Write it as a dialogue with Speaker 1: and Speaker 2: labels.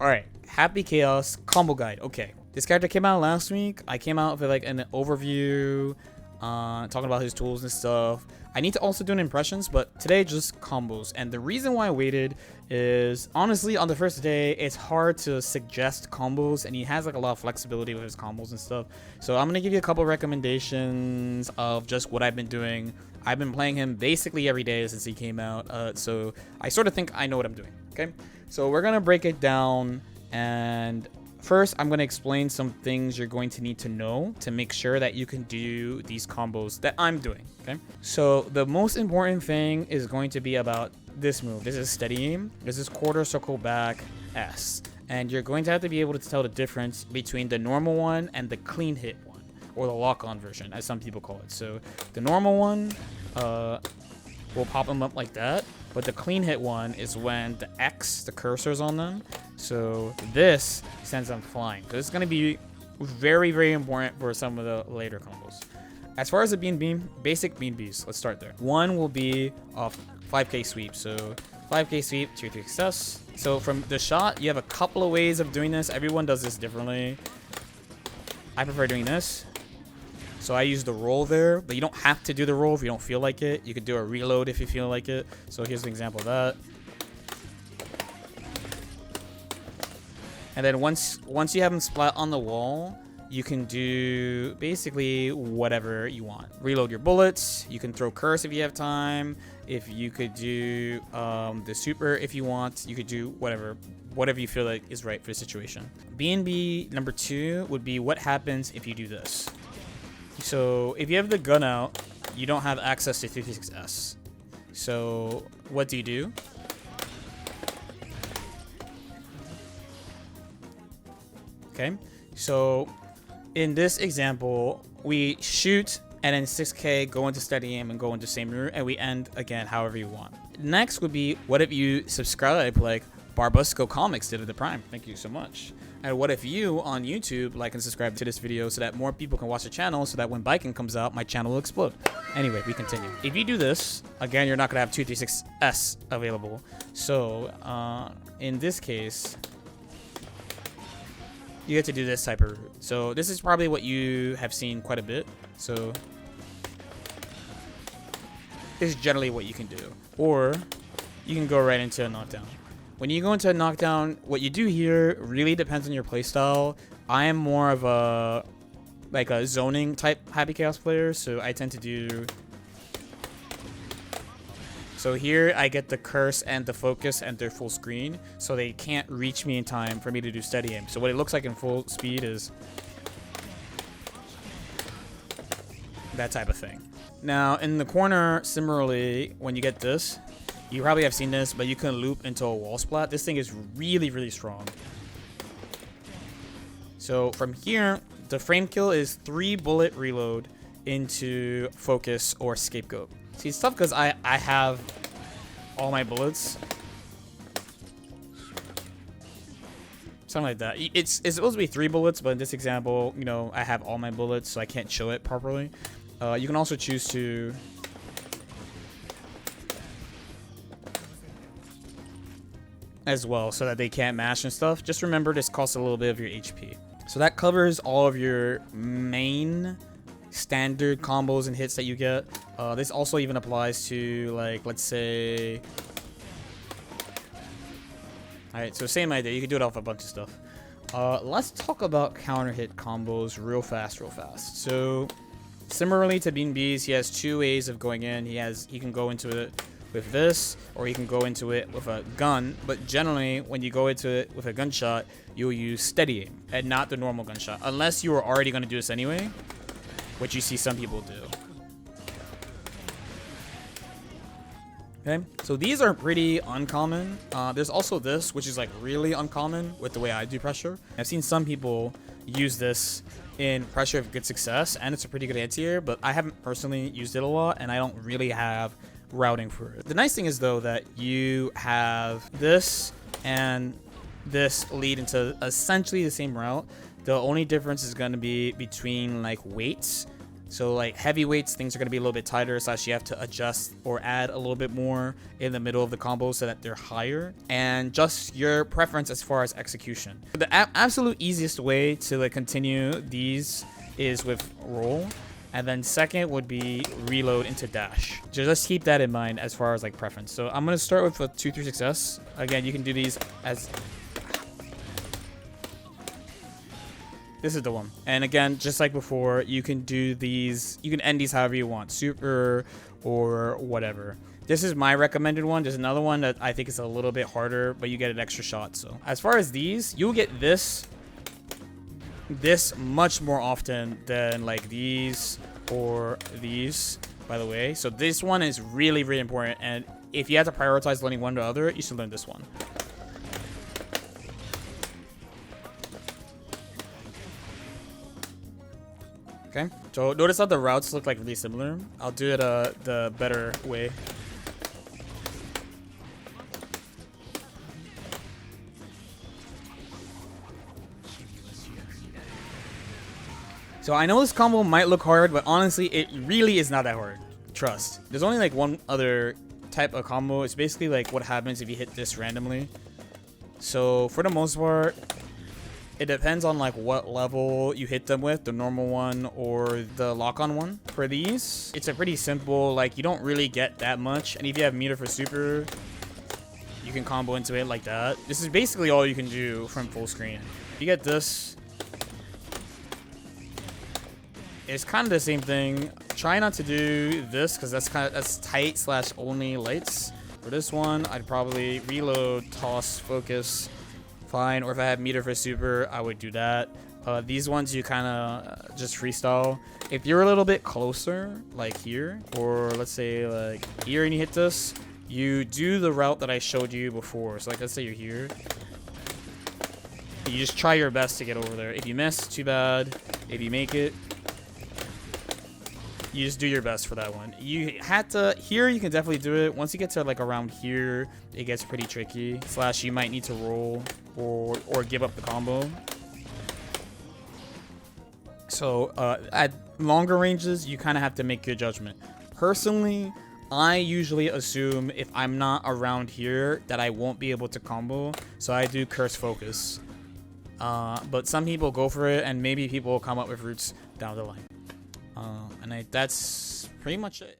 Speaker 1: Alright, Happy Chaos combo guide. Okay, this character came out last week. I came out with like an overview, talking about his tools and stuff. I need to also do an impressions, but today just combos. And the reason why I waited is honestly on the first day it's hard to suggest combos, and he has like a lot of flexibility with his combos and stuff. So I'm gonna give you a couple recommendations of just what I've been doing. I've been playing him basically every day since he came out, so I sort of think I know what I'm doing. Okay, so we're gonna break it down, and first I'm gonna explain some things you're going to need to know to make sure that you can do these combos that I'm doing. Okay, so the most important thing is going to be about this move. This is steady aim. This is quarter circle back S, and you're going to have to be able to tell the difference between the normal one and the clean hit one, or the lock-on version as some people call it. So the normal one will pop them up like that, but the clean hit one is when the X, the cursor's on them. So this sends them flying. So this is going to be very, very important for some of the later combos. As far as the beam, basic beam bees, let's start there. One will be off 5k sweep. So 5k sweep, 2-3 success. So from the shot, you have a couple of ways of doing this. Everyone does this differently. I prefer doing this. So I use the roll there, but you don't have to do the roll if you don't feel like it. You could do a reload if you feel like it. So here's an example of that. And then once you have them splat on the wall, you can do basically whatever you want. Reload your bullets. You can throw curse if you have time. If you could do the super if you want. You could do whatever you feel like is right for the situation. B&B number 2 would be what happens if you do this. So if you have the gun out, you don't have access to 356S. So what do you do? Okay, so in this example, we shoot and then 6k go into steady aim and go into same route, and we end again however you want. Next would be what if you subscribe like Barbusco Comics did at the Prime. Thank you so much. And what if you on YouTube like and subscribe to this video so that more people can watch the channel, so that when biking comes out, my channel will explode. Anyway, we continue. If you do this, again, you're not gonna have 236S available. So in this case, you get to do this type of route. So this is probably what you have seen quite a bit. So this is generally what you can do. Or you can go right into a knockdown. When you go into a knockdown, what you do here really depends on your playstyle. I am more of a zoning type Happy Chaos player, so I tend to do. So here I get the curse and the focus and their full screen, so they can't reach me in time for me to do steady aim. So what it looks like in full speed is that type of thing. Now in the corner, similarly, when you get this, you probably have seen this, but you can loop into a wall splat. This thing is really, really strong. So from here, the frame kill is 3 bullet reload into focus or scapegoat. See, it's tough because I have all my bullets. Something like that. It's supposed to be 3 bullets, but in this example, you know, I have all my bullets, so I can't show it properly. You can also choose to as well, so that they can't mash and stuff. Just remember, this costs a little bit of your HP. So that covers all of your main standard combos and hits that you get. This also even applies to, like, let's say, alright, so same idea. You can do it off a bunch of stuff. Let's talk about counter hit combos real fast. So similarly to Bean Bees, he has 2 ways of going in. He can go into it with this, or you can go into it with a gun, but generally when you go into it with a gunshot, you'll use steady aim and not the normal gunshot, unless you were already going to do this anyway, which you see some people do. Okay, so these are pretty uncommon. There's also this, which is like really uncommon with the way I do pressure. I've seen some people use this in pressure with good success, and it's a pretty good anti-air, but I haven't personally used it a lot, and I don't really have routing for it. The nice thing is though that you have this and this lead into essentially the same route. The only difference is going to be between like weights So like heavyweights, things are going to be a little bit tighter, slash you have to adjust or add a little bit more in the middle of the combo so that they're higher, and just your preference as far as execution. The absolute easiest way to like continue these is with roll, and then second would be reload into dash. So just keep that in mind as far as like preference. So I'm going to start with a 236S. Again, you can do these as... This is the one. And again, just like before, you can do these, you can end these however you want, super or whatever. This is my recommended one. There's another one that I think is a little bit harder, but you get an extra shot. So as far as these, you'll get this much more often than like these or these, by the way. So this one is really, really important. And if you have to prioritize learning one to the other, you should learn this one. Okay, so notice how the routes look like really similar. I'll do it the better way. So I know this combo might look hard, but honestly, it really is not that hard. Trust. There's only like one other type of combo. It's basically like what happens if you hit this randomly. So for the most part, it depends on like what level you hit them with, the normal one or the lock-on one. For these, it's a pretty simple, like you don't really get that much. And if you have meter for super, you can combo into it like that. This is basically all you can do from full screen. You get this. It's kind of the same thing. Try not to do this because that's tight slash only lights. For this one, I'd probably reload, toss, focus. Fine, or if I had meter for super, I would do that. These ones you kind of just freestyle. If you're a little bit closer, like here, or let's say like here and you hit this, you do the route that I showed you before. So like let's say you're here. You just try your best to get over there. If you miss, too bad. If you make it, you just do your best for that one. You had to, here you can definitely do it. Once you get to like around here, it gets pretty tricky. Slash you might need to roll or give up the combo. So at longer ranges, you kind of have to make your judgment. Personally, I usually assume if I'm not around here that I won't be able to combo. So I do curse focus. But some people go for it, and maybe people will come up with routes down the line. And that's pretty much it.